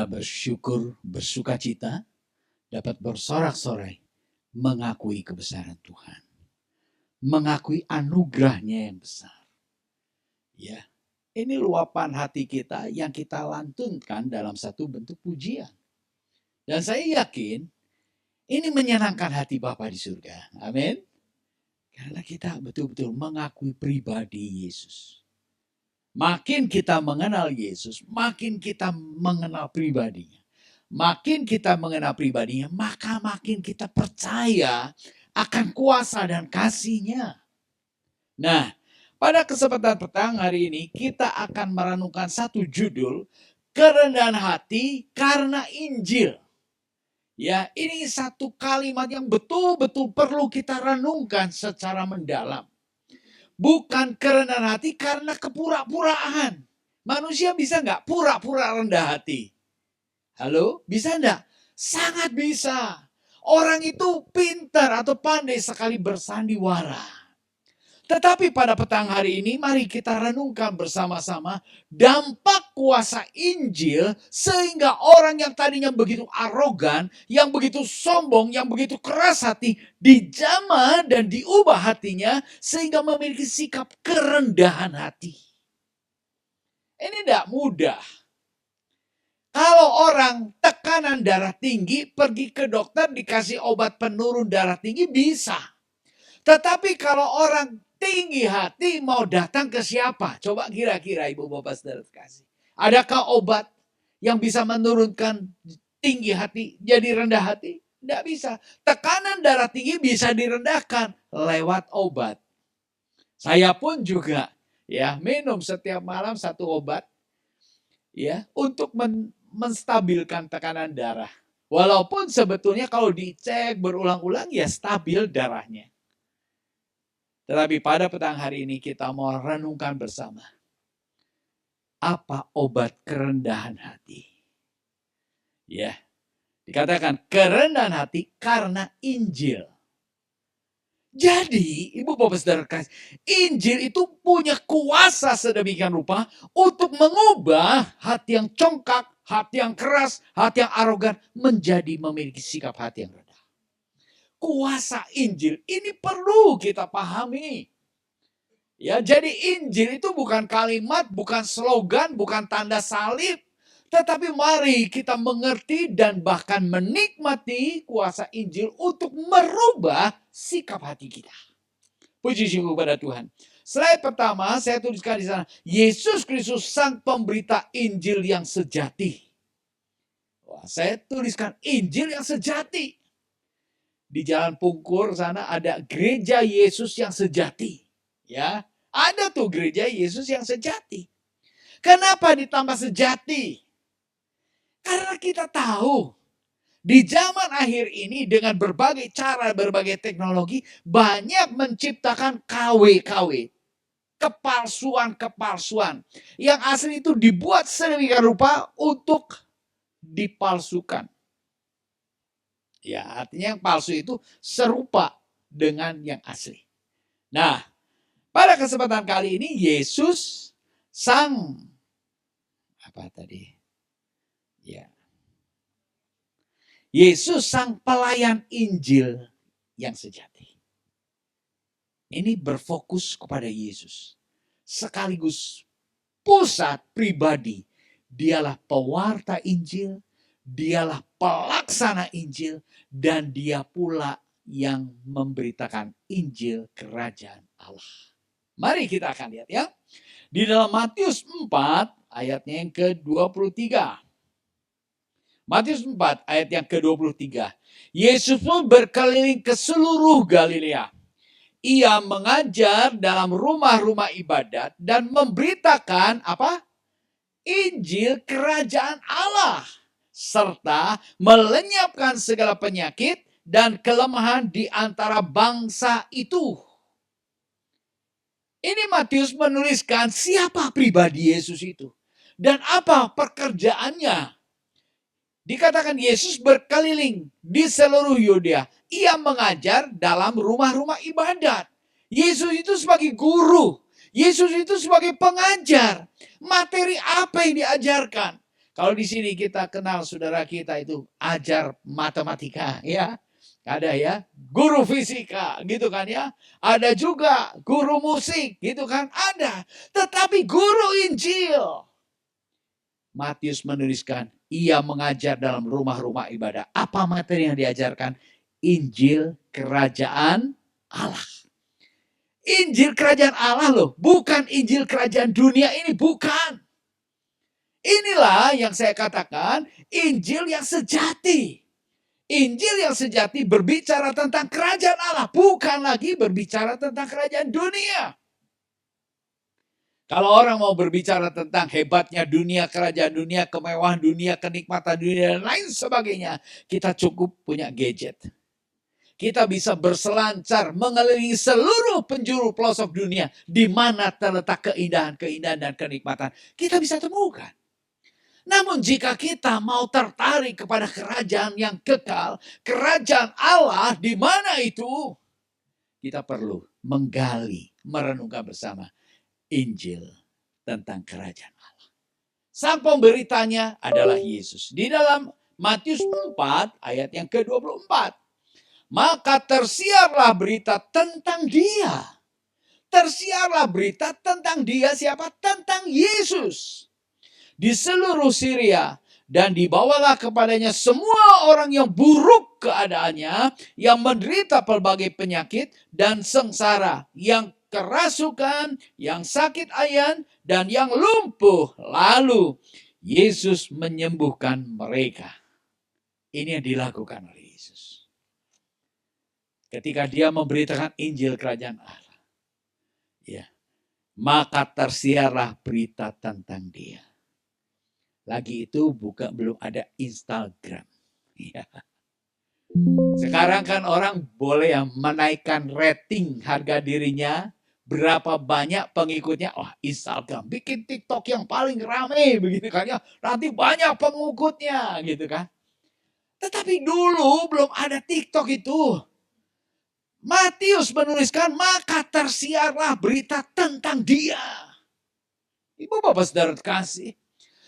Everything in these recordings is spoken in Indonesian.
Kita bersyukur, bersukacita, dapat bersorak-sorai, mengakui kebesaran Tuhan. Mengakui anugerahnya yang besar. Ya, ini luapan hati kita yang kita lantunkan dalam satu bentuk pujian. Dan saya yakin ini menyenangkan hati Bapa di surga. Amin. Karena kita betul-betul mengakui pribadi Yesus. Makin kita mengenal Yesus, makin kita mengenal pribadinya. Makin kita mengenal pribadinya, maka makin kita percaya akan kuasa dan kasih-Nya. Nah, pada kesempatan petang hari ini kita akan merenungkan satu judul, kerendahan hati karena Injil. Ya, ini satu kalimat yang betul-betul perlu kita renungkan secara mendalam. Bukan kerendahan hati karena kepura-puraan. Manusia bisa nggak pura-pura rendah hati? Halo, bisa nggak? Sangat bisa. Orang itu pintar atau pandai sekali bersandiwara. Tetapi pada petang hari ini, mari kita renungkan bersama-sama dampak kuasa Injil sehingga orang yang tadinya begitu arogan, yang begitu sombong, yang begitu keras hati, dijamah dan diubah hatinya sehingga memiliki sikap kerendahan hati. Ini tidak mudah. Kalau orang tekanan darah tinggi, pergi ke dokter dikasih obat penurun darah tinggi bisa. Tetapi kalau orang tinggi hati mau datang ke siapa? Coba kira-kira Ibu Bapak Saudara kasih. Adakah obat yang bisa menurunkan tinggi hati jadi rendah hati? Tidak bisa. Tekanan darah tinggi bisa direndahkan lewat obat. Saya pun juga ya minum setiap malam satu obat ya untuk menstabilkan tekanan darah. Walaupun sebetulnya kalau dicek berulang-ulang ya stabil darahnya. Tetapi pada petang hari ini kita mau renungkan bersama. Apa obat kerendahan hati? Ya, dikatakan kerendahan hati karena Injil. Jadi, Ibu Bapak Saudara kasih, Injil itu punya kuasa sedemikian rupa untuk mengubah hati yang congkak, hati yang keras, hati yang arogan menjadi memiliki sikap hati yang rendah. Kuasa Injil ini perlu kita pahami. Ya, jadi Injil itu bukan kalimat, bukan slogan, bukan tanda salib. Tetapi mari kita mengerti dan bahkan menikmati kuasa Injil untuk merubah sikap hati kita. Puji syukur kepada Tuhan. Slide pertama saya tuliskan di sana. Yesus Kristus sang pemberita Injil yang sejati. Wah, saya tuliskan Injil yang sejati. Di Jalan Pungkur sana ada gereja Yesus yang sejati. Ya, ada tuh gereja Yesus yang sejati. Kenapa ditambah sejati? Karena kita tahu di zaman akhir ini dengan berbagai cara, berbagai teknologi banyak menciptakan KW-KW. Kepalsuan-kepalsuan. Yang asli itu dibuat sedemikian rupa untuk dipalsukan. Ya, artinya yang palsu itu serupa dengan yang asli. Nah, pada kesempatan kali ini Yesus sang apa tadi? Ya. Yesus sang pelayan Injil yang sejati. Ini berfokus kepada Yesus. Sekaligus pusat pribadi. Dialah pewarta Injil, dialah pelaksana Injil, dan dia pula yang memberitakan Injil kerajaan Allah. Mari kita akan lihat ya. Di dalam Matius 4 ayatnya yang ke-23. Matius 4 ayat yang ke-23. Yesus pun berkeliling ke seluruh Galilea. Ia mengajar dalam rumah-rumah ibadat dan memberitakan apa? Injil kerajaan Allah. Serta melenyapkan segala penyakit dan kelemahan di antara bangsa itu. Ini Matius menuliskan siapa pribadi Yesus itu. Dan apa pekerjaannya. Dikatakan Yesus berkeliling di seluruh Yudea. Ia mengajar dalam rumah-rumah ibadat. Yesus itu sebagai guru. Yesus itu sebagai pengajar. Materi apa yang diajarkan? Kalau di sini kita kenal saudara kita itu ajar matematika, ya. Ada ya, guru fisika gitu kan ya. Ada juga guru musik gitu kan, ada. Tetapi guru Injil, Matius menuliskan, ia mengajar dalam rumah-rumah ibadah. Apa materi yang diajarkan? Injil kerajaan Allah. Injil kerajaan Allah loh, bukan Injil kerajaan dunia ini, bukan. Inilah yang saya katakan Injil yang sejati. Injil yang sejati berbicara tentang kerajaan Allah, bukan lagi berbicara tentang kerajaan dunia. Kalau orang mau berbicara tentang hebatnya dunia, kerajaan dunia, kemewahan dunia, kenikmatan dunia, dan lain sebagainya, kita cukup punya gadget. Kita bisa berselancar mengelilingi seluruh penjuru pelosok dunia, di mana terletak keindahan-keindahan dan kenikmatan. Kita bisa temukan. Namun jika kita mau tertarik kepada kerajaan yang kekal, kerajaan Allah di mana itu? Kita perlu menggali, merenungkan bersama Injil tentang kerajaan Allah. Sang pemberitanya adalah Yesus. Di dalam Matius 4 ayat yang ke-24. Maka tersiarlah berita tentang dia. Tersiarlah berita tentang dia siapa? Tentang Yesus. Di seluruh Syria, dan dibawalah kepadanya semua orang yang buruk keadaannya, yang menderita pelbagai penyakit dan sengsara, yang kerasukan, yang sakit ayan, dan yang lumpuh. Lalu Yesus menyembuhkan mereka. Ini yang dilakukan oleh Yesus. Ketika dia memberitakan Injil kerajaan Allah, ya, maka tersiarlah berita tentang dia. Lagi itu belum ada Instagram. Ya. Sekarang kan orang boleh yang menaikkan rating harga dirinya, berapa banyak pengikutnya. Oh, Instagram, bikin TikTok yang paling ramai begitu kan ya. Nanti banyak pengikutnya gitu kan. Tetapi dulu belum ada TikTok itu. Matius menuliskan, maka tersiarlah berita tentang dia. Ibu bapak saudara kasih.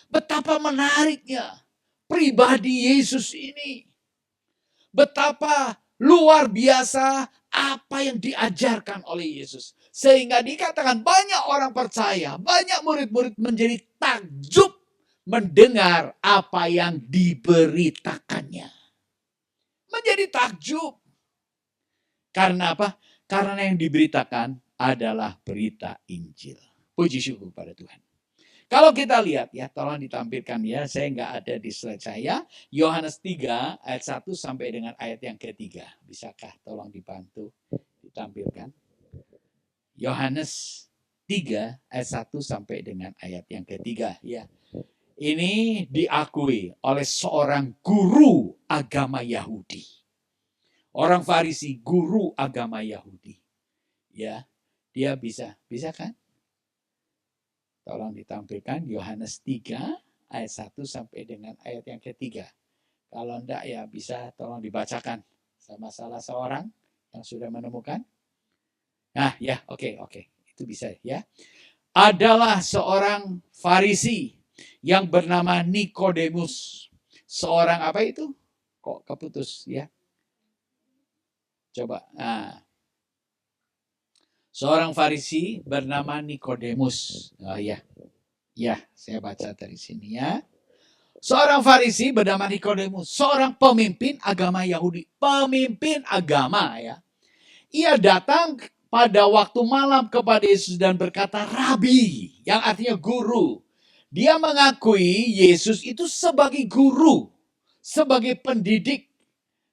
Betapa menariknya pribadi Yesus ini. Betapa luar biasa apa yang diajarkan oleh Yesus. Sehingga dikatakan banyak orang percaya, banyak murid-murid menjadi takjub mendengar apa yang diberitakannya. Menjadi takjub. Karena apa? Karena yang diberitakan adalah berita Injil. Puji syukur pada Tuhan. Kalau kita lihat ya, tolong ditampilkan ya, saya nggak ada di slide saya. Yohanes 3 ayat 1 sampai dengan ayat yang ketiga. Bisakah tolong dibantu ditampilkan? Yohanes 3 ayat 1 sampai dengan ayat yang ketiga ya. Ini diakui oleh seorang guru agama Yahudi. Orang Farisi, guru agama Yahudi. Ya, dia bisa kan? Tolong ditampilkan Yohanes 3 ayat 1 sampai dengan ayat yang ketiga. Kalau enggak ya bisa tolong dibacakan sama salah seorang yang sudah menemukan. Nah ya oke. Itu bisa ya. Adalah seorang Farisi yang bernama Nikodemus. Seorang apa itu? Kok keputus ya? Coba. Nah. Seorang Farisi bernama Nikodemus. Oh ya. Ya, saya baca dari sini ya. Seorang Farisi bernama Nikodemus, seorang pemimpin agama Yahudi, pemimpin agama ya. Ia datang pada waktu malam kepada Yesus dan berkata, "Rabi," yang artinya guru. Dia mengakui Yesus itu sebagai guru, sebagai pendidik.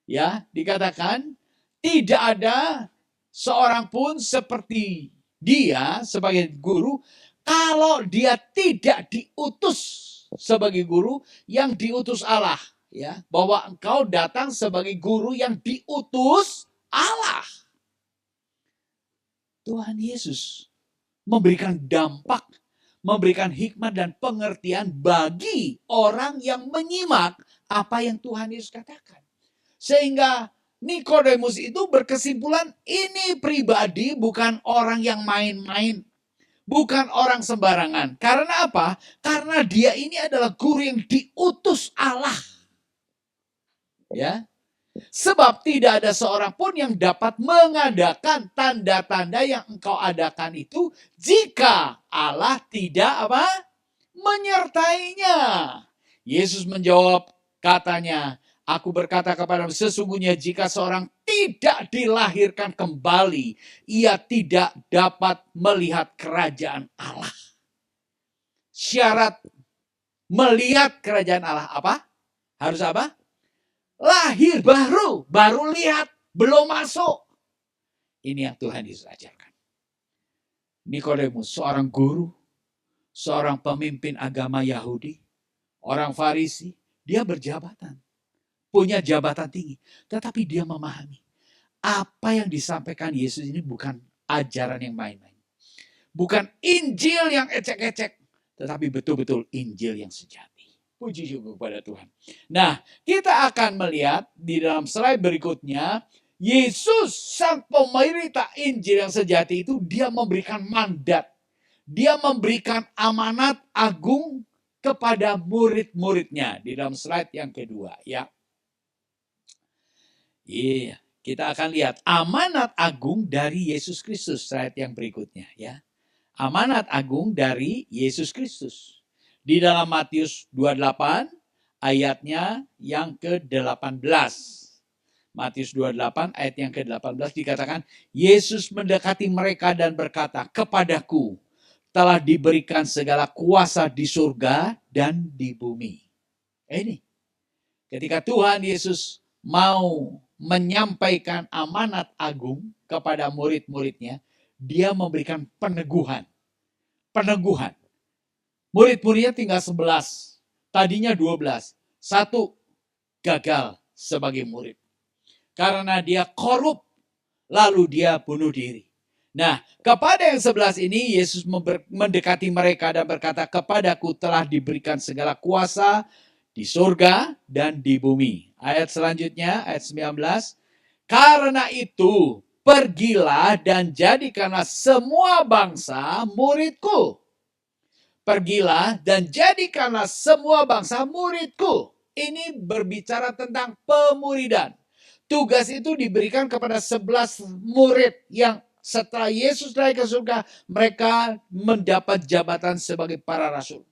Ya, dikatakan tidak ada seorang pun seperti dia sebagai guru kalau dia tidak diutus sebagai guru yang diutus Allah, ya, bahwa engkau datang sebagai guru yang diutus Allah. Tuhan Yesus memberikan dampak, memberikan hikmat dan pengertian bagi orang yang menyimak apa yang Tuhan Yesus katakan. Sehingga Nikodemus itu berkesimpulan ini pribadi bukan orang yang main-main. Bukan orang sembarangan. Karena apa? Karena dia ini adalah guru yang diutus Allah. Ya. Sebab tidak ada seorang pun yang dapat mengadakan tanda-tanda yang engkau adakan itu jika Allah tidak apa? Menyertainya. Yesus menjawab, katanya, aku berkata kepadamu, sesungguhnya jika seorang tidak dilahirkan kembali, ia tidak dapat melihat kerajaan Allah. Syarat melihat kerajaan Allah apa? Harus apa? Lahir baru lihat, belum masuk. Ini yang Tuhan Yesus ajarkan. Nikodemus, seorang guru, seorang pemimpin agama Yahudi, orang Farisi, dia berjabatan, punya jabatan tinggi, tetapi dia memahami apa yang disampaikan Yesus ini bukan ajaran yang main-main, bukan Injil yang ecek-ecek, tetapi betul-betul Injil yang sejati. Puji syukur kepada Tuhan. Nah, kita akan melihat di dalam slide berikutnya, Yesus sang pemerintah Injil yang sejati itu, dia memberikan mandat. Dia memberikan amanat agung kepada murid-muridnya. Di dalam slide yang kedua. Ya. Iya, kita akan lihat amanat agung dari Yesus Kristus. Slide yang berikutnya. Ya. Amanat agung dari Yesus Kristus. Di dalam Matius 28 ayatnya yang ke-18. Matius 28 ayat yang ke-18 dikatakan, Yesus mendekati mereka dan berkata, kepadaku telah diberikan segala kuasa di surga dan di bumi. Ini ketika Tuhan Yesus mau menyampaikan amanat agung kepada murid-muridnya, dia memberikan peneguhan. Peneguhan. Murid-muridnya tinggal 11. Tadinya 12. Satu gagal sebagai murid. Karena dia korup. Lalu dia bunuh diri. Nah, kepada yang 11 ini, Yesus mendekati mereka dan berkata, kepadaku telah diberikan segala kuasa di surga dan di bumi. Ayat selanjutnya, ayat 19. Karena itu, pergilah dan jadikanlah semua bangsa muridku. Pergilah dan jadikanlah semua bangsa muridku. Ini berbicara tentang pemuridan. Tugas itu diberikan kepada 11 murid yang setelah Yesus naik ke surga, mereka mendapat jabatan sebagai para rasul.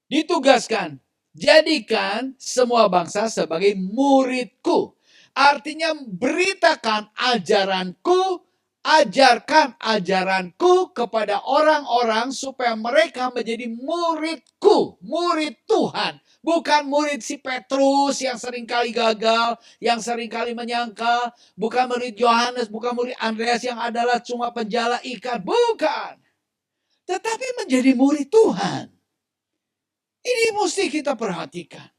Ditugaskan, jadikan semua bangsa sebagai muridku. Artinya beritakan ajaranku, ajarkan ajaranku kepada orang-orang supaya mereka menjadi muridku, murid Tuhan. Bukan murid si Petrus yang seringkali gagal, yang seringkali menyangkal. Bukan murid Yohanes, bukan murid Andreas yang adalah cuma penjala ikan. Bukan. Tetapi menjadi murid Tuhan. Ini mesti kita perhatikan.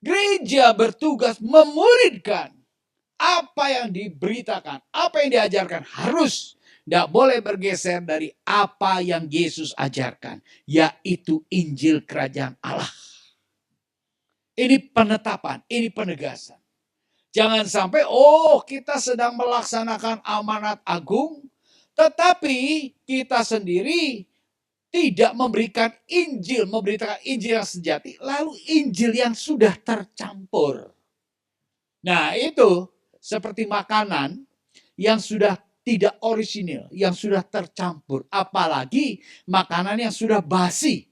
Gereja bertugas memuridkan. Apa yang diberitakan, apa yang diajarkan harus tidak boleh bergeser dari apa yang Yesus ajarkan, yaitu Injil Kerajaan Allah. Ini penetapan, ini penegasan. Jangan sampai, kita sedang melaksanakan amanat agung, tetapi kita sendiri tidak memberikan Injil, memberitakan Injil yang sejati, lalu Injil yang sudah tercampur. Nah, itu seperti makanan yang sudah tidak orisinil, yang sudah tercampur. Apalagi makanan yang sudah basi.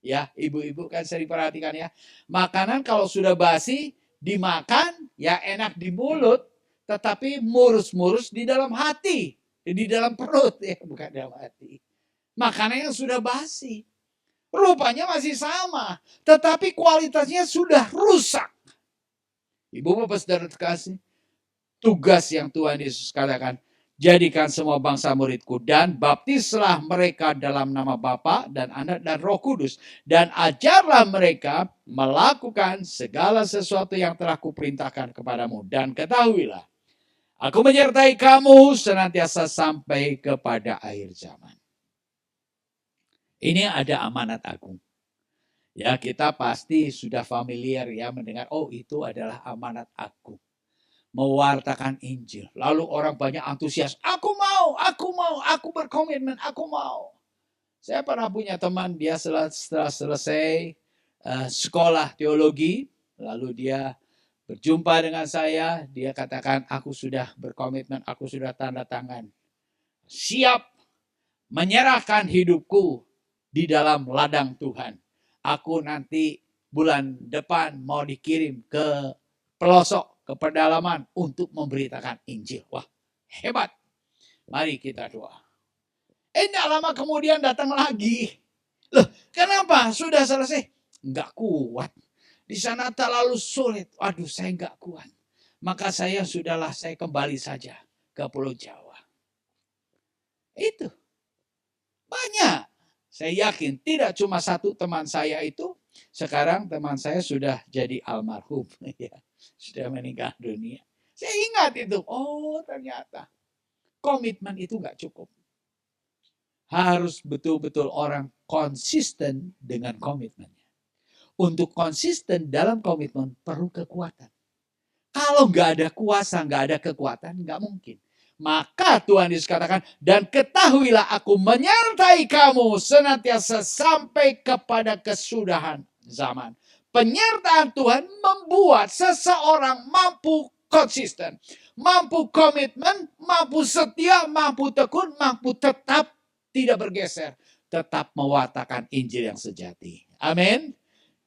Ya, ibu-ibu kan sering perhatikan ya. Makanan kalau sudah basi, dimakan, ya enak di mulut, tetapi murus-murus di dalam hati. Di dalam perut, ya bukan dalam hati. Makanan yang sudah basi. Rupanya masih sama, tetapi kualitasnya sudah rusak. Ibu bapak saudara terkasih, tugas yang Tuhan Yesus katakan, jadikan semua bangsa muridku dan baptislah mereka dalam nama Bapa dan Anak dan Roh Kudus dan ajarlah mereka melakukan segala sesuatu yang telah kuperintahkan kepadamu dan ketahuilah aku menyertai kamu senantiasa sampai kepada akhir zaman. Ini ada amanat agung. Ya, kita pasti sudah familiar ya mendengar, itu adalah amanat agung. mewartakan Injil. Lalu orang banyak antusias. Aku mau, aku berkomitmen, aku mau. Saya pernah punya teman, dia setelah selesai sekolah teologi, lalu dia berjumpa dengan saya, dia katakan, aku sudah berkomitmen, aku sudah tanda tangan. Siap menyerahkan hidupku di dalam ladang Tuhan. Aku nanti bulan depan mau dikirim ke pelosok, ke pedalaman untuk memberitakan Injil. Wah, hebat. Mari kita doa. Tidak lama kemudian datang lagi. Loh, kenapa? Sudah selesai. Enggak kuat. Di sana terlalu sulit. Aduh, saya enggak kuat. Maka saya kembali saja ke Pulau Jawa. Itu. Banyak. Saya yakin tidak cuma satu teman saya itu. Sekarang teman saya sudah jadi almarhum. Sudah meninggal dunia. Saya ingat itu. Oh, ternyata komitmen itu enggak cukup. Harus betul-betul orang konsisten dengan komitmennya. Untuk konsisten dalam komitmen perlu kekuatan. Kalau nggak ada kuasa, nggak ada kekuatan, nggak mungkin. Maka Tuhan Yesus katakan, dan ketahuilah aku menyertai kamu senantiasa sampai kepada kesudahan zaman. Penyertaan Tuhan membuat seseorang mampu konsisten, mampu komitmen, mampu setia, mampu tekun, mampu tetap tidak bergeser, tetap mewartakan Injil yang sejati. Amin.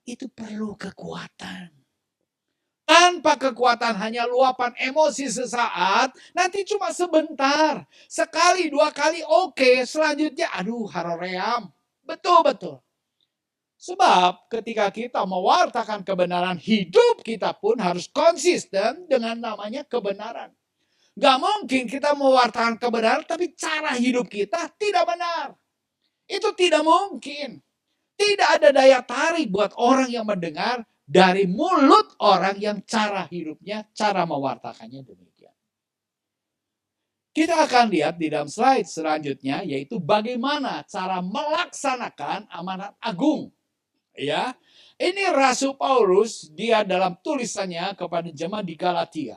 Itu perlu kekuatan. Tanpa kekuatan hanya luapan emosi sesaat, nanti cuma sebentar. Sekali, dua kali oke, selanjutnya aduh haroream. Betul-betul. Sebab ketika kita mewartakan kebenaran, hidup kita pun harus konsisten dengan namanya kebenaran. Gak mungkin kita mewartakan kebenaran, tapi cara hidup kita tidak benar. Itu tidak mungkin. Tidak ada daya tarik buat orang yang mendengar dari mulut orang yang cara hidupnya, cara mewartakannya demikian. Kita akan lihat di dalam slide selanjutnya, yaitu bagaimana cara melaksanakan amanat agung. Ya, ini Rasul Paulus, dia dalam tulisannya kepada jemaat di Galatia.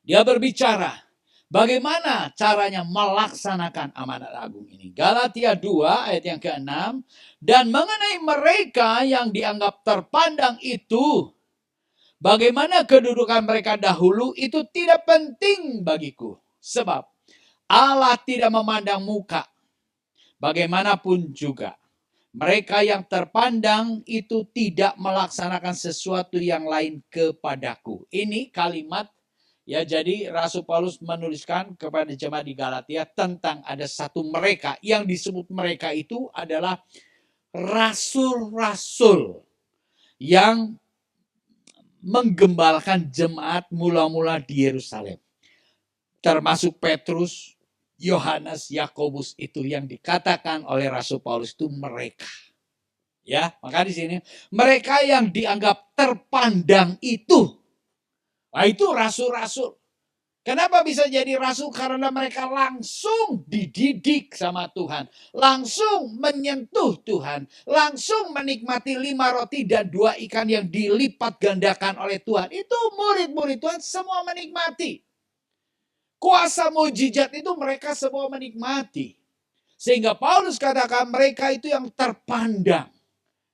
Dia berbicara bagaimana caranya melaksanakan amanat agung ini. Galatia 2 ayat yang ke-6. Dan mengenai mereka yang dianggap terpandang itu, bagaimana kedudukan mereka dahulu itu tidak penting bagiku. Sebab Allah tidak memandang muka. Bagaimanapun juga, mereka yang terpandang itu tidak melaksanakan sesuatu yang lain kepadaku. Ini kalimat. Ya, jadi Rasul Paulus menuliskan kepada jemaat di Galatia tentang ada satu mereka, yang disebut mereka itu adalah rasul-rasul yang menggembalakan jemaat mula-mula di Yerusalem. Termasuk Petrus, Yohanes, Yakobus, itu yang dikatakan oleh Rasul Paulus itu mereka. Ya, maka di sini mereka yang dianggap terpandang itu. Nah, itu rasul-rasul. Kenapa bisa jadi rasul? Karena mereka langsung dididik sama Tuhan. Langsung menyentuh Tuhan. Langsung menikmati 5 roti dan 2 ikan yang dilipat gandakan oleh Tuhan. Itu murid-murid Tuhan semua menikmati. Kuasa mujizat itu mereka semua menikmati. Sehingga Paulus katakan mereka itu yang terpandang.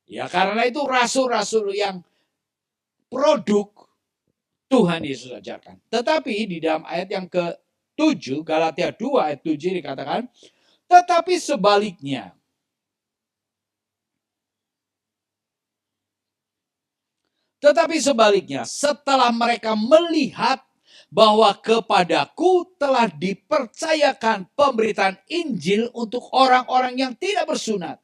Ya, karena itu rasul-rasul yang produk Tuhan Yesus ajarkan. Tetapi di dalam ayat yang ke-7, Galatia 2 ayat 7 dikatakan, tetapi sebaliknya. Tetapi sebaliknya, setelah mereka melihat bahwa kepadaku telah dipercayakan pemberitaan Injil untuk orang-orang yang tidak bersunat.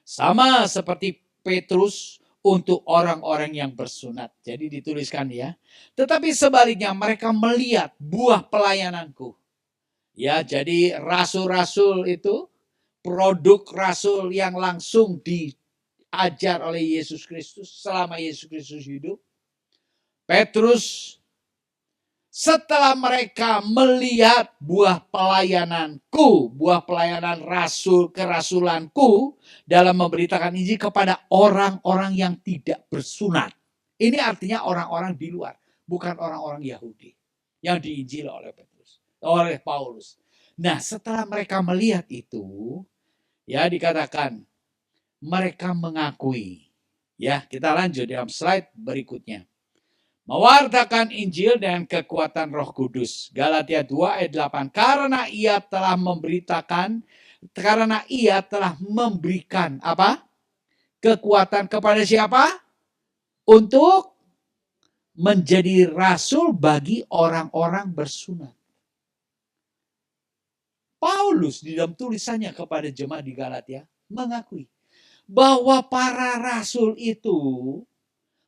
Sama seperti Petrus untuk orang-orang yang bersunat. Jadi dituliskan ya. Tetapi sebaliknya mereka melihat buah pelayananku. Ya, jadi rasul-rasul itu produk rasul yang langsung diajar oleh Yesus Kristus selama Yesus Kristus hidup. Petrus, setelah mereka melihat buah pelayananku, buah pelayanan rasul kerasulanku dalam memberitakan Injil kepada orang-orang yang tidak bersunat. Ini artinya orang-orang di luar. bukan orang-orang Yahudi yang diinjil oleh Paulus. Nah, setelah mereka melihat itu, ya dikatakan mereka mengakui. Ya, kita lanjut dalam slide berikutnya. Mewartakan Injil dengan kekuatan Roh Kudus. Galatia 2 ayat 8. Karena ia telah memberikan apa? Kekuatan kepada siapa? Untuk menjadi rasul bagi orang-orang bersunat. Paulus di dalam tulisannya kepada jemaat di Galatia mengakui bahwa para rasul itu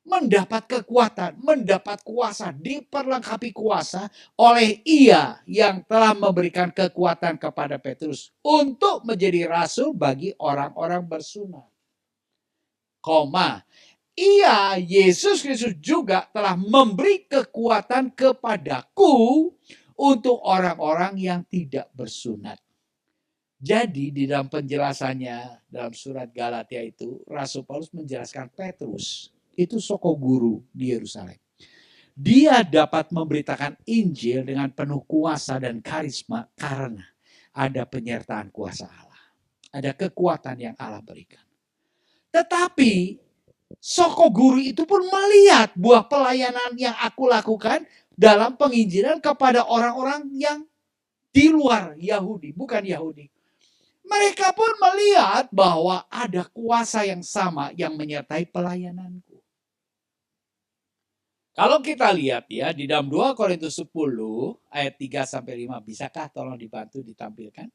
mendapat kekuatan, mendapat kuasa, diperlengkapi kuasa oleh ia yang telah memberikan kekuatan kepada Petrus untuk menjadi rasul bagi orang-orang bersunat. Ia, Yesus Kristus juga telah memberi kekuatan kepadaku untuk orang-orang yang tidak bersunat. Jadi di dalam penjelasannya dalam surat Galatia itu, Rasul Paulus menjelaskan Petrus itu soko guru di Yerusalem. Dia dapat memberitakan Injil dengan penuh kuasa dan karisma karena ada penyertaan kuasa Allah. Ada kekuatan yang Allah berikan. Tetapi soko guru itu pun melihat buah pelayanan yang aku lakukan dalam penginjilan kepada orang-orang yang di luar Yahudi, bukan Yahudi. Mereka pun melihat bahwa ada kuasa yang sama yang menyertai pelayananku. Kalau kita lihat ya di dalam 2 Korintus 10 ayat 3 sampai 5, bisakah tolong dibantu ditampilkan?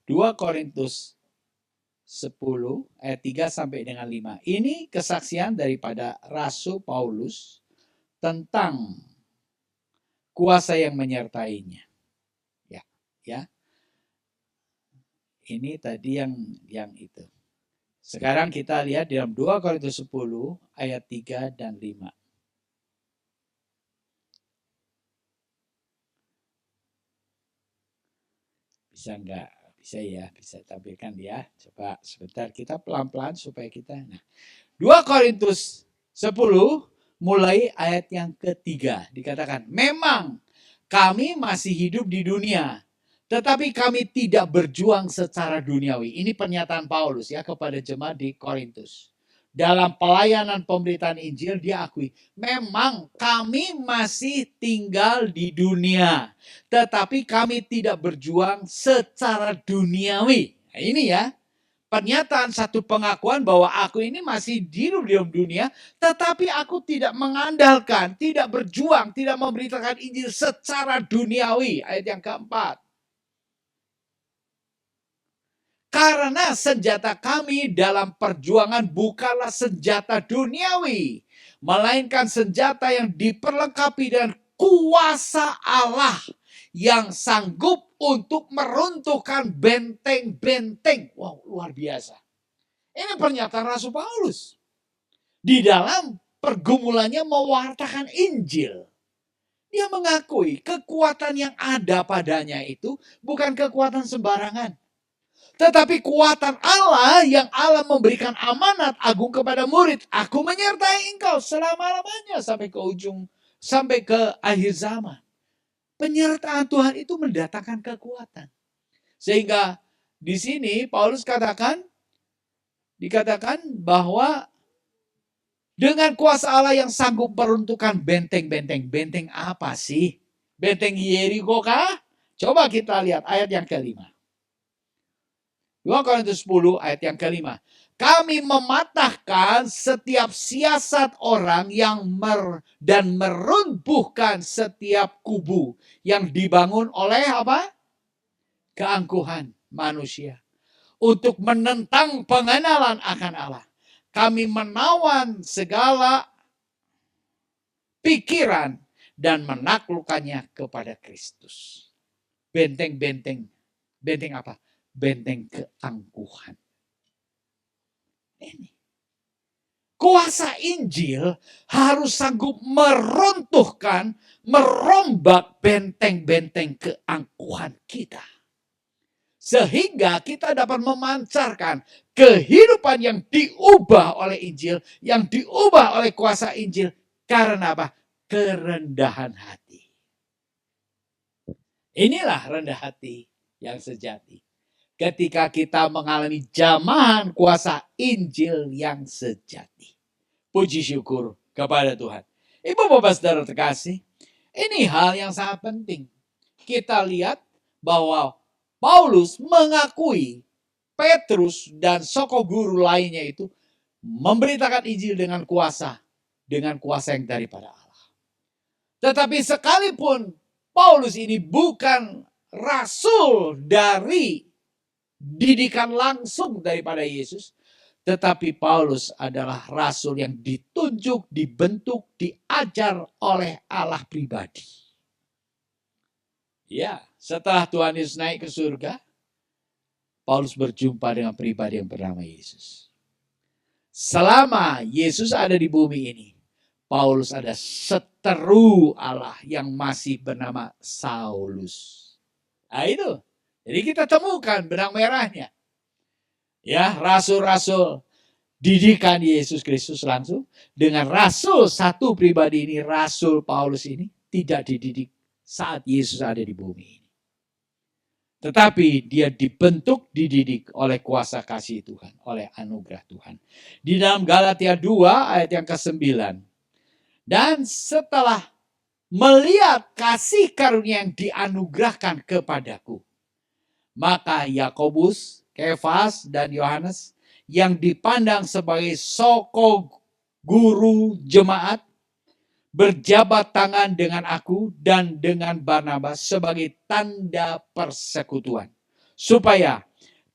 2 Korintus 10 ayat 3 sampai dengan 5. Ini kesaksian daripada Rasul Paulus tentang kuasa yang menyertainya. Ya. Ini tadi yang itu. Sekarang kita lihat di dalam 2 Korintus 10 ayat 3 dan 5. Bisa enggak? Bisa ya, bisa tampilkan ya. Coba sebentar kita pelan-pelan supaya kita. Nah, 2 Korintus 10 mulai ayat yang ketiga dikatakan, memang kami masih hidup di dunia, tetapi kami tidak berjuang secara duniawi. Ini pernyataan Paulus ya kepada jemaat di Korintus. Dalam pelayanan pemberitaan Injil dia akui, memang kami masih tinggal di dunia, tetapi kami tidak berjuang secara duniawi. Nah, ini ya, pernyataan satu pengakuan bahwa aku ini masih hidup di dunia, tetapi aku tidak mengandalkan, tidak berjuang, tidak memberitakan Injil secara duniawi. Ayat yang keempat. Karena senjata kami dalam perjuangan bukanlah senjata duniawi, melainkan senjata yang diperlengkapi dengan kuasa Allah yang sanggup untuk meruntuhkan benteng-benteng. Wow, luar biasa. Ini pernyataan Rasul Paulus. Di dalam pergumulannya mewartakan Injil. Dia mengakui kekuatan yang ada padanya itu bukan kekuatan sembarangan. Tetapi kuatan Allah yang Allah memberikan amanat agung kepada murid. Aku menyertai engkau selama-lamanya sampai ke ujung, sampai ke akhir zaman. Penyertaan Tuhan itu mendatangkan kekuatan. Sehingga di sini Paulus dikatakan bahwa dengan kuasa Allah yang sanggup meruntuhkan benteng-benteng. Benteng apa sih? Benteng Yeriko kah? Coba kita lihat ayat yang kelima. 2 Korintus 10 ayat yang kelima. Kami mematahkan setiap siasat orang dan meruntuhkan setiap kubu yang dibangun oleh apa? Keangkuhan manusia. Untuk menentang pengenalan akan Allah. Kami menawan segala pikiran dan menaklukkannya kepada Kristus. Benteng-benteng. Benteng apa? Benteng keangkuhan. Ini. Kuasa Injil harus sanggup meruntuhkan, merombak benteng-benteng keangkuhan kita. Sehingga kita dapat memancarkan kehidupan yang diubah oleh Injil, yang diubah oleh kuasa Injil. Karena apa? kerendahan hati. Inilah rendah hati yang sejati. Ketika kita mengalami jamahan kuasa Injil yang sejati. Puji syukur kepada Tuhan. Ibu bapak saudara terkasih, ini hal yang sangat penting. Kita lihat bahwa Paulus mengakui Petrus dan soko guru lainnya itu memberitakan Injil dengan kuasa yang daripada Allah. Tetapi sekalipun Paulus ini bukan rasul dari didikan langsung daripada Yesus, tetapi Paulus adalah rasul yang ditunjuk, dibentuk, diajar oleh Allah pribadi. Ya, setelah Tuhan Yesus naik ke surga, Paulus berjumpa dengan pribadi yang bernama Yesus. Selama Yesus ada di bumi ini, Paulus ada seteru Allah yang masih bernama Saulus. Nah itu. Jadi kita temukan benang merahnya. Ya, rasul-rasul didikan Yesus Kristus langsung. Dengan rasul satu pribadi ini, Rasul Paulus ini tidak dididik saat Yesus ada di bumi ini. Tetapi dia dibentuk, dididik oleh kuasa kasih Tuhan, oleh anugerah Tuhan. Di dalam Galatia 2 ayat yang ke-9. Dan setelah melihat kasih karunia yang dianugerahkan kepadaku, maka Yakobus, Kefas, dan Yohanes yang dipandang sebagai soko guru jemaat berjabat tangan dengan aku dan dengan Barnabas sebagai tanda persekutuan, supaya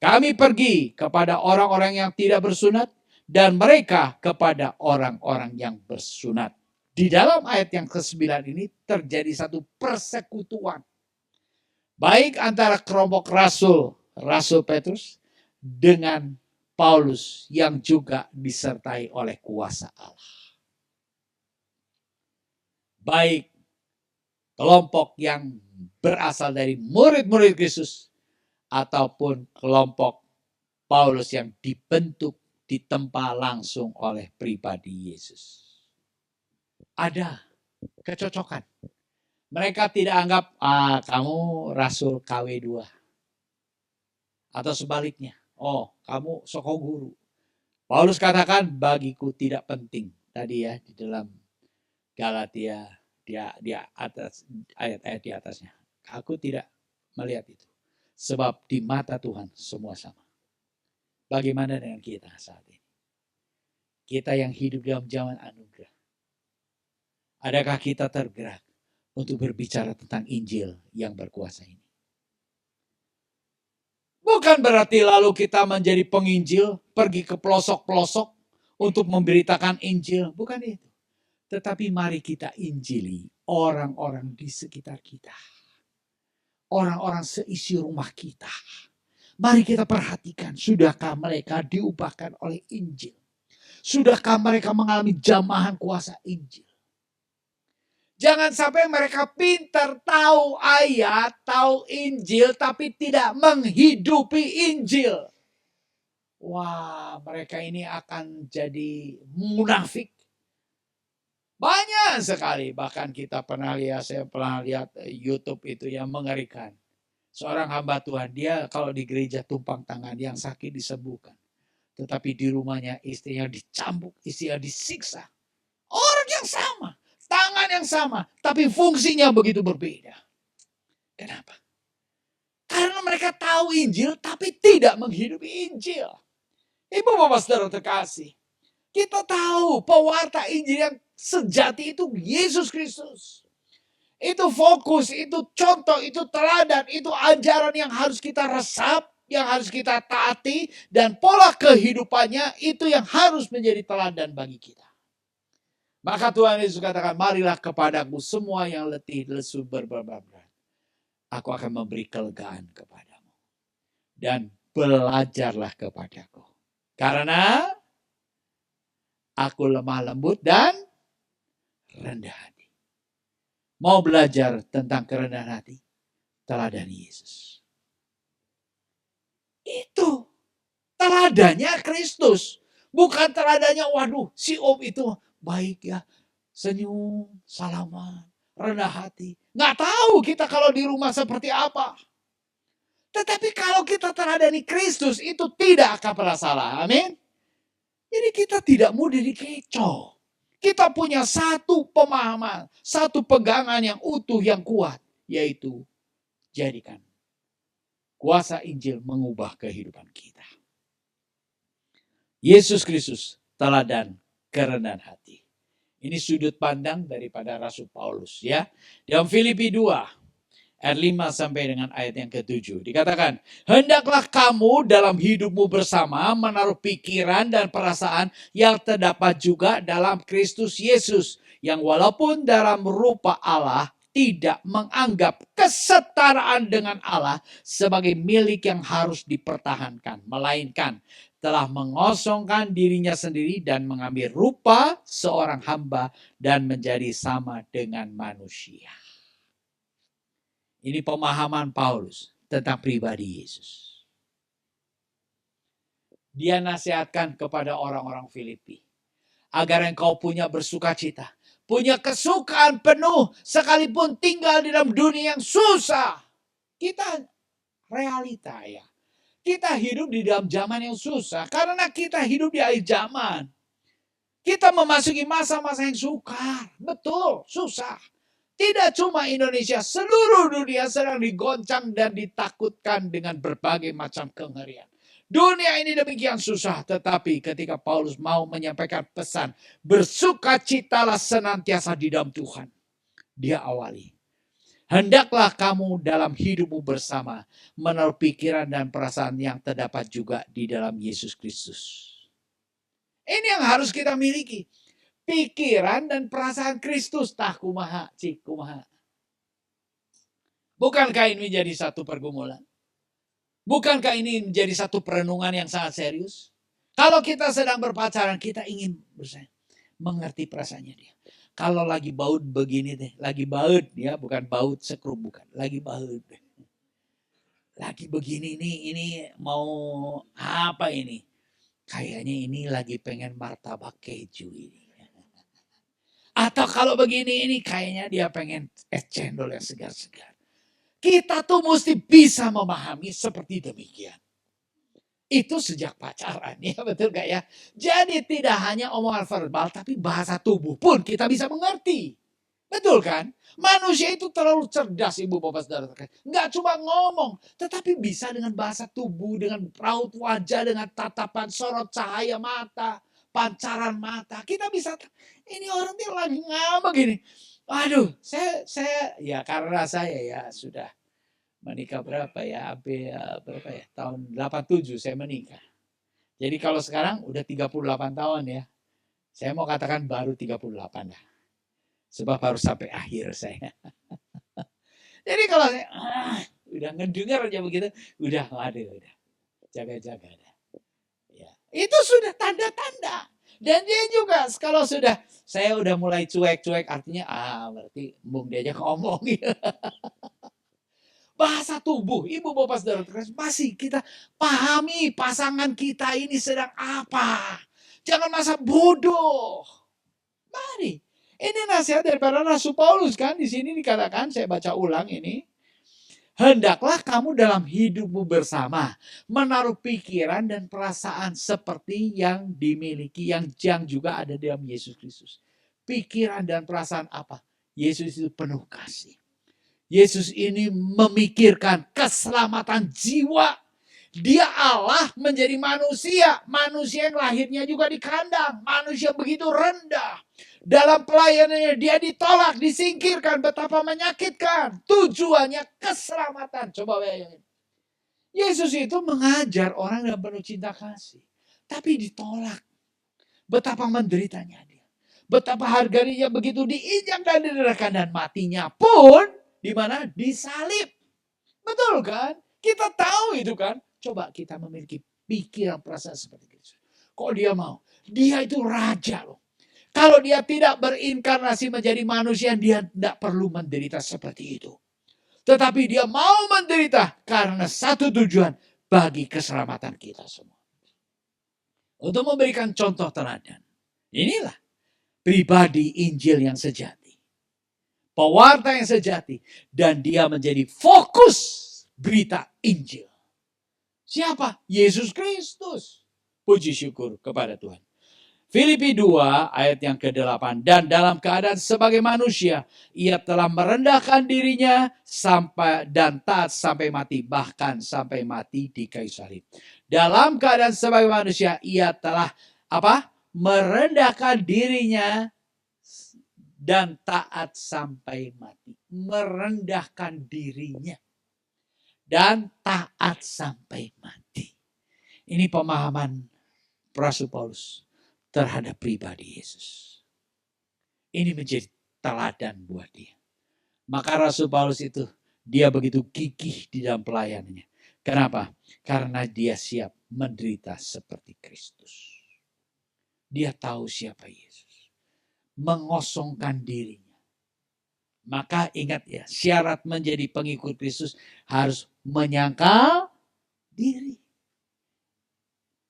kami pergi kepada orang-orang yang tidak bersunat dan mereka kepada orang-orang yang bersunat. Di dalam ayat yang ke-9 ini terjadi satu persekutuan, baik antara kelompok Rasul Petrus dengan Paulus yang juga disertai oleh kuasa Allah. Baik kelompok yang berasal dari murid-murid Kristus ataupun kelompok Paulus yang dibentuk, ditempa langsung oleh pribadi Yesus. Ada kecocokan. Mereka tidak anggap, kamu Rasul KW2. Atau sebaliknya, kamu soko guru. Paulus katakan, bagiku tidak penting. Tadi ya, di dalam Galatia, di atas ayat-ayat di atasnya. Aku tidak melihat itu. Sebab di mata Tuhan semua sama. Bagaimana dengan kita saat ini? Kita yang hidup dalam zaman anugerah. Adakah kita tergerak untuk berbicara tentang Injil yang berkuasa ini? Bukan berarti lalu kita menjadi penginjil, pergi ke pelosok-pelosok untuk memberitakan Injil. Bukan itu. Tetapi mari kita injili orang-orang di sekitar kita. Orang-orang seisi rumah kita. Mari kita perhatikan, sudahkah mereka diubahkan oleh Injil? Sudahkah mereka mengalami jamahan kuasa Injil? Jangan sampai mereka pintar tahu ayat, tahu Injil, tapi tidak menghidupi Injil. Wah, mereka ini akan jadi munafik. Banyak sekali, bahkan saya pernah lihat YouTube itu yang mengerikan. Seorang hamba Tuhan, dia kalau di gereja tumpang tangan, yang sakit disembuhkan. Tetapi di rumahnya istrinya dicambuk, istrinya disiksa. Orang yang sama, tangan yang sama, tapi fungsinya begitu berbeda. Kenapa? Karena mereka tahu Injil, tapi tidak menghidupi Injil. Ibu bapak saudara terkasih, kita tahu pewarta Injil yang sejati itu Yesus Kristus. Itu fokus, itu contoh, itu teladan, itu ajaran yang harus kita resap, yang harus kita taati, dan pola kehidupannya itu yang harus menjadi teladan bagi kita. Maka Tuhan Yesus katakan, marilah kepadaku semua yang letih, lesu, berbeban berat. Aku akan memberi kelegaan kepadamu. Dan belajarlah kepadaku. Karena aku lemah lembut dan rendah hati. Mau belajar tentang kerendahan hati? Teladani Yesus. Itu teladannya Kristus. Bukan teladannya, waduh si om itu baik ya. senyum, salaman, rendah hati. Nggak tahu kita kalau di rumah seperti apa. Tetapi kalau kita teladani Kristus itu tidak akan pernah salah. Amin. Jadi kita tidak mudah dikecoh. Kita punya satu pemahaman, satu pegangan yang utuh, yang kuat. Yaitu jadikan kuasa Injil mengubah kehidupan kita. Yesus Kristus teladan kerendahan hati. Ini sudut pandang daripada Rasul Paulus ya. Dalam Filipi 2 ayat 5 sampai dengan ayat yang ke-7 dikatakan, hendaklah kamu dalam hidupmu bersama menaruh pikiran dan perasaan yang terdapat juga dalam Kristus Yesus, yang walaupun dalam rupa Allah tidak menganggap kesetaraan dengan Allah sebagai milik yang harus dipertahankan, melainkan telah mengosongkan dirinya sendiri dan mengambil rupa seorang hamba dan menjadi sama dengan manusia. Ini pemahaman Paulus tentang pribadi Yesus. Dia nasihatkan kepada orang-orang Filipi, agar engkau punya bersukacita, punya kesukaan penuh sekalipun tinggal di dalam dunia yang susah. Kita realita ya. Kita hidup di dalam zaman yang susah karena kita hidup di akhir zaman. Kita memasuki masa-masa yang sukar. Betul, susah. Tidak cuma Indonesia, seluruh dunia sedang digoncang dan ditakutkan dengan berbagai macam kengerian. Dunia ini demikian susah, tetapi ketika Paulus mau menyampaikan pesan, bersukacitalah senantiasa di dalam Tuhan. Dia awali, hendaklah kamu dalam hidupmu bersama menaruh pikiran dan perasaan yang terdapat juga di dalam Yesus Kristus. Ini yang harus kita miliki. Pikiran dan perasaan Kristus. Tah kumaha, cik kumaha. Bukankah ini menjadi satu pergumulan? Bukankah ini menjadi satu perenungan yang sangat serius? Kalau kita sedang berpacaran, kita ingin mengerti perasaannya dia. Kalau lagi baut begini deh, lagi baut ya, bukan baut sekrup, bukan, lagi baut. Lagi begini nih, ini mau apa ini? Kayaknya ini lagi pengen martabak keju ini. Atau kalau begini ini kayaknya dia pengen es cendol yang segar-segar. Kita tuh mesti bisa memahami seperti demikian. Itu sejak pacaran, ya betul gak ya? Jadi tidak hanya omongan verbal, tapi bahasa tubuh pun kita bisa mengerti. Betul kan? Manusia itu terlalu cerdas, ibu bapak saudara. Nggak cuma ngomong, tetapi bisa dengan bahasa tubuh, dengan raut wajah, dengan tatapan sorot cahaya mata, pancaran mata. Kita bisa, ini orang ini lagi ngambek gini. Aduh, saya ya karena saya ya sudah menikah berapa ya, hampir berapa ya, tahun 87 saya menikah. Jadi kalau sekarang udah 38 tahun ya. Saya mau katakan baru 38 dah. Sebab harus sampai akhir saya. Jadi kalau saya udah ngedengar aja begitu, udah waduh, udah jaga-jaga dah. Ya, itu sudah tanda-tanda. Dan dia juga kalau sudah saya udah mulai cuek-cuek, artinya berarti bung diajak ngomong gitu. Bahasa tubuh, ibu bapak saudara terkasih, masih kita pahami pasangan kita ini sedang apa. Jangan masa bodoh. Mari. Ini nasihat daripada Rasul Paulus kan. Di sini dikatakan, saya baca ulang ini. Hendaklah kamu dalam hidupmu bersama menaruh pikiran dan perasaan seperti yang dimiliki, yang juga ada dalam Yesus Kristus. Pikiran dan perasaan apa? Yesus itu penuh kasih. Yesus ini memikirkan keselamatan jiwa. Dia Allah menjadi manusia. Manusia yang lahirnya juga di kandang. Manusia begitu rendah. Dalam pelayanannya dia ditolak, disingkirkan. Betapa menyakitkan. Tujuannya keselamatan. Coba bayangin. Yesus itu mengajar orang yang penuh cinta kasih. Tapi ditolak. Betapa menderitanya dia. Betapa harganya begitu diinjak dan diderahkan. Dan matinya pun di mana? Disalib. Betul kan? Kita tahu itu kan. Coba kita memiliki pikiran perasaan seperti itu. Kok dia mau? Dia itu raja loh. Kalau dia tidak berinkarnasi menjadi manusia, dia tidak perlu menderita seperti itu. Tetapi dia mau menderita karena satu tujuan, bagi keselamatan kita semua. Untuk memberikan contoh teladan. Inilah pribadi Injil yang sejati. Pewarta yang sejati. Dan dia menjadi fokus berita Injil. Siapa? Yesus Kristus. Puji syukur kepada Tuhan. Filipi 2 ayat yang ke-8. Dan dalam keadaan sebagai manusia, ia telah merendahkan dirinya sampai dan taat sampai mati, bahkan sampai mati di kayu salib. Dalam keadaan sebagai manusia, ia telah merendahkan dirinya dan taat sampai mati. Merendahkan dirinya dan taat sampai mati. Ini pemahaman Rasul Paulus terhadap pribadi Yesus. Ini menjadi teladan buat dia. Maka Rasul Paulus itu, dia begitu gigih di dalam pelayanannya. Kenapa? Karena dia siap menderita seperti Kristus. Dia tahu siapa Yesus. Mengosongkan dirinya. Maka ingat ya, syarat menjadi pengikut Kristus harus menyangkal diri.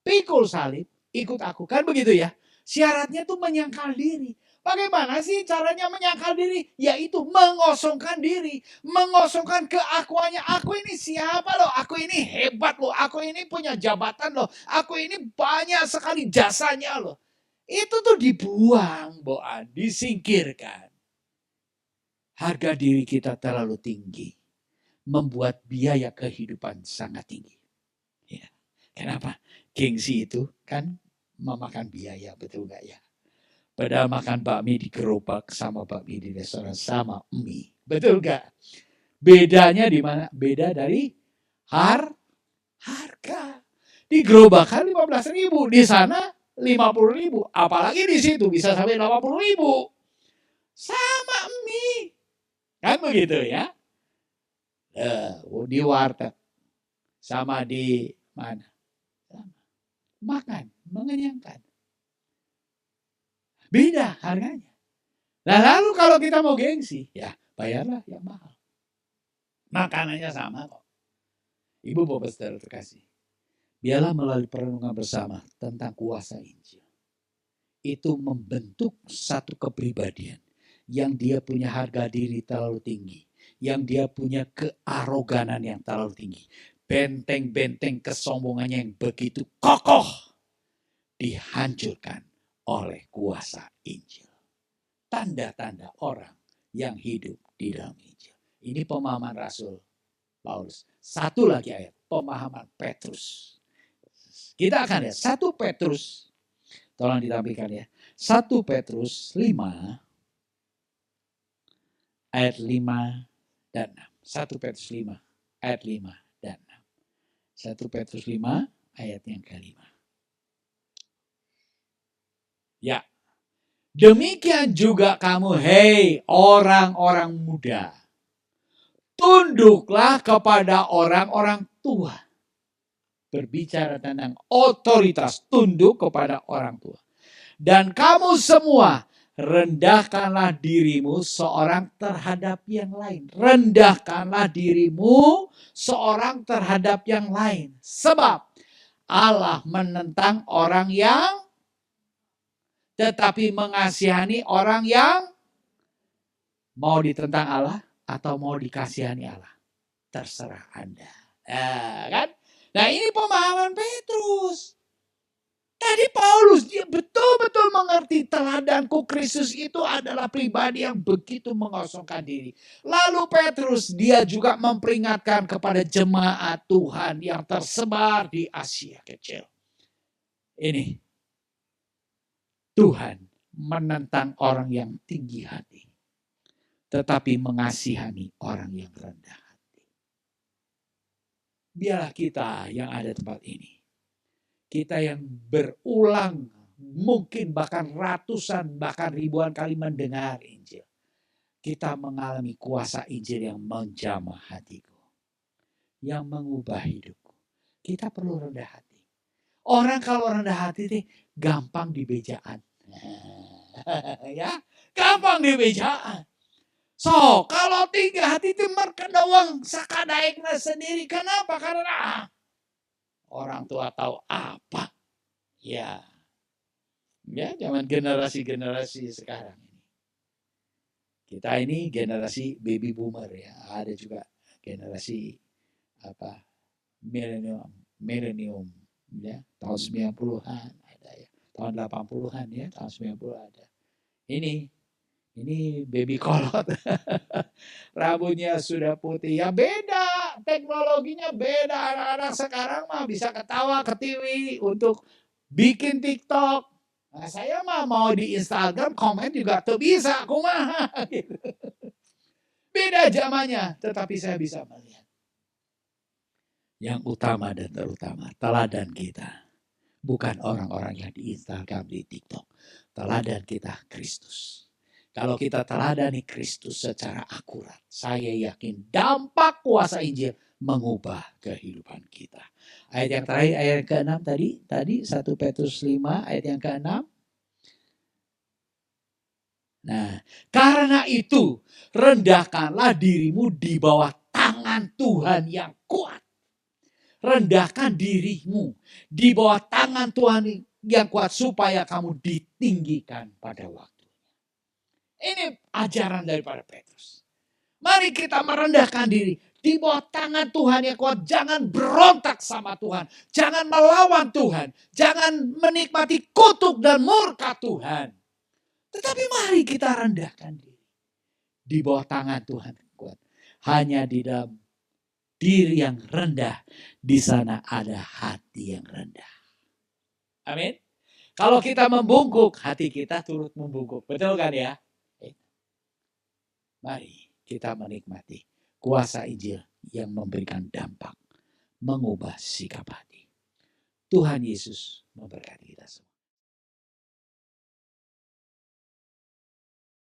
Pikul salib, ikut aku. Kan begitu ya. Syaratnya tuh menyangkal diri. Bagaimana sih caranya menyangkal diri? Yaitu mengosongkan diri. Mengosongkan keakuannya. Aku ini siapa loh? Aku ini hebat loh. Aku ini punya jabatan loh. Aku ini banyak sekali jasanya loh. Itu tuh dibuang, Boan. Disingkirkan. Harga diri kita terlalu tinggi. Membuat biaya kehidupan sangat tinggi. Ya. Kenapa? Gengsi itu kan memakan biaya, betul gak ya? Padahal makan bakmi di gerobak sama bakmi di restoran sama mie, betul gak? Bedanya di mana? Beda dari harga. Di gerobak kan 15.000, di sana 50.000, apalagi di situ bisa sampai 80.000. Sama mie, kan begitu ya? Di warteg sama di mana? Makan, mengenyangkan. Beda harganya. Nah lalu kalau kita mau gengsi, ya bayarlah yang mahal. Makanannya sama kok. Ibu Bapak Saudara terkasih, biarlah melalui perenungan bersama tentang kuasa Injil. Itu membentuk satu kepribadian yang dia punya harga diri terlalu tinggi. Yang dia punya kearoganan yang terlalu tinggi. Benteng-benteng kesombongannya yang begitu kokoh dihancurkan oleh kuasa Injil. Tanda-tanda orang yang hidup di dalam Injil. Ini pemahaman Rasul Paulus. Satu lagi ayat, pemahaman Petrus. Kita akan lihat 1 Petrus. Tolong ditampilkan ya. 1 Petrus 5 ayat 5 dan 6. 1 Petrus 5 ayat 5 dan 6. 1 Petrus 5 ayat yang ke-5. Ya. Demikian juga kamu, hei orang-orang muda. Tunduklah kepada orang-orang tua. Berbicara tentang otoritas, tunduk kepada orang tua. Dan kamu semua, rendahkanlah dirimu seorang terhadap yang lain. Rendahkanlah dirimu seorang terhadap yang lain. Sebab Allah menentang orang yang tetapi mengasihani orang yang mau ditentang Allah atau mau dikasihani Allah. Terserah Anda. Kan? Nah ini pemahaman Petrus. Tadi Paulus dia betul-betul mengerti teladanku Kristus itu adalah pribadi yang begitu mengosongkan diri. Lalu Petrus dia juga memperingatkan kepada jemaat Tuhan yang tersebar di Asia kecil. Ini Tuhan menentang orang yang tinggi hati, tetapi mengasihani orang yang rendah hati. Biarlah kita yang ada tempat ini, kita yang berulang, mungkin bahkan ratusan, bahkan ribuan kali mendengar Injil, kita mengalami kuasa Injil yang menjamah hatiku, yang mengubah hidupku. Kita perlu rendah hati. Orang kalau rendah hati itu gampang dibejaan. Ya, gampang dibejaan. So, kalau tinggi hati itu merkedawang sakadaikna sendiri. Kenapa? Karena orang tua tahu apa. Ya. Ya, zaman generasi-generasi sekarang ini. Kita ini generasi baby boomer ya. Ada juga generasi apa? Milenium ya, tahun 90-an ada ya. Tahun 80-an ya, tahun 90 ada. Ini baby kolot. Rambutnya sudah putih. Ya beda, teknologinya beda. Anak-anak sekarang mah bisa ketawa, ketiwi untuk bikin TikTok. Nah, saya mah mau di Instagram komen juga tuh bisa, kumaha gitu. Beda zamannya, tetapi saya bisa melihat yang utama dan terutama teladan kita bukan orang-orang yang di Instagram, di TikTok. Teladan kita Kristus. Kalau kita teladani Kristus secara akurat, saya yakin dampak kuasa Injil mengubah kehidupan kita. Ayat yang terakhir, ayat yang ke-6 tadi 1 Petrus 5 ayat yang ke-6. Nah, karena itu rendahkanlah dirimu di bawah tangan Tuhan yang kuat. Rendahkan dirimu di bawah tangan Tuhan yang kuat supaya kamu ditinggikan pada waktu. Ini ajaran daripada Petrus. Mari kita merendahkan diri di bawah tangan Tuhan yang kuat. Jangan berontak sama Tuhan. Jangan melawan Tuhan. Jangan menikmati kutuk dan murka Tuhan. Tetapi mari kita rendahkan diri di bawah tangan Tuhan yang kuat. Hanya di dalam diri yang rendah, di sana ada hati yang rendah. Amin. Kalau kita membungkuk, hati kita turut membungkuk. Betul kan ya? Mari kita menikmati kuasa Injil yang memberikan dampak, mengubah sikap hati. Tuhan Yesus memberkati kita semua.